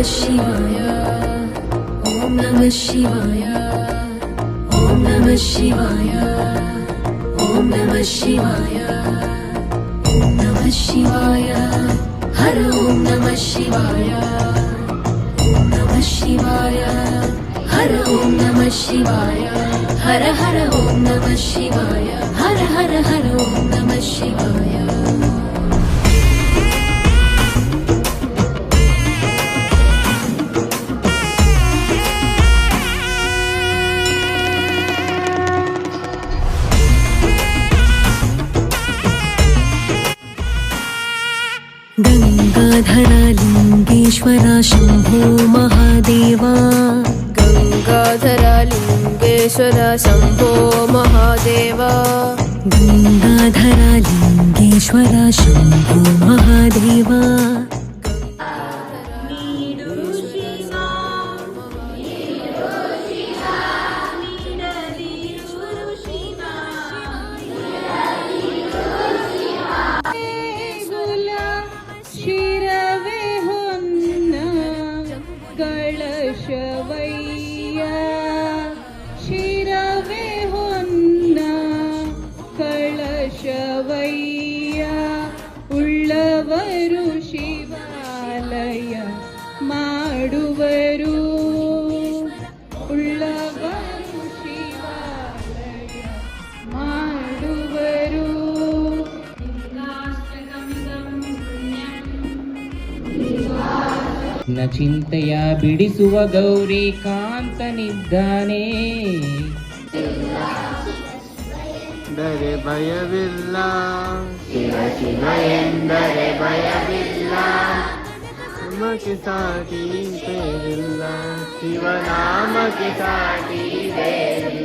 ಶಿವಾಯ ಓಂ ನಮಃ ಶಿವಾಯ ಓಂ ನಮಃ ಶಿವಾಯ ಓಂ ನಮಃ ಶಿವಾಯ ಓಂ ನಮಃ ಶಿವಾಯ ಹರ ಓಂ ನಮಃ ಶಿವಾಯ ಓಂ ನಮಃ ಶಿವಾಯ ಹರ ಓಂ ನಮಃ ಶಿವಾಯ ಹರ ಹರ ಓಂ ನಮಃ ಶಿವಾಯ ಹರ ಹರ ಹರ ಓಂ ನಮಃ ಶಿವಾಯ ಗಂಗಾಧರ ಲಿಂಗೇಶ್ವರ ಶಂಭೋ ಮಹಾದೇವ ಗಂಗಾಧರ ಲಿಂಗೇಶ್ವರ ಶಂಭೋ ಮಹಾದೇವ ಗಂಗಾಧರ ಲಿಂಗೇಶ್ವರ ಶಂಭೋ ಮಹಾದೇವ ಶಿರವೇ ಹೊನ್ನ ಕಳಶವಯ್ಯ ಶಿರವೇ ಹೊನ್ನ ಕಳಶವಯ್ಯ ಉಳ್ಳವರು ಶಿವಾಲಯ ಮಾಡುವರು ಉಳ್ಳವರು ಶಿವಾಲಯ ಮಾಡುವರು ನ ಚಿಂತೆಯ ಬಿಡಿಸುವ ಗೌರಿ ಕಾಂತನಿದ್ದಾನೆ ದರೆ ಭಯವಿಲ್ಲ ಶಿವ ಶಿವ ಎಂದರೆ ಭಯವಿಲ್ಲ ನಮಕ್ಕೆ ಸಾಟಿ ಬೇರಿಲ್ಲ ಶಿವನಾಮಕ್ಕೆ ಸಾಟಿ ಬೇರಿಲ್ಲ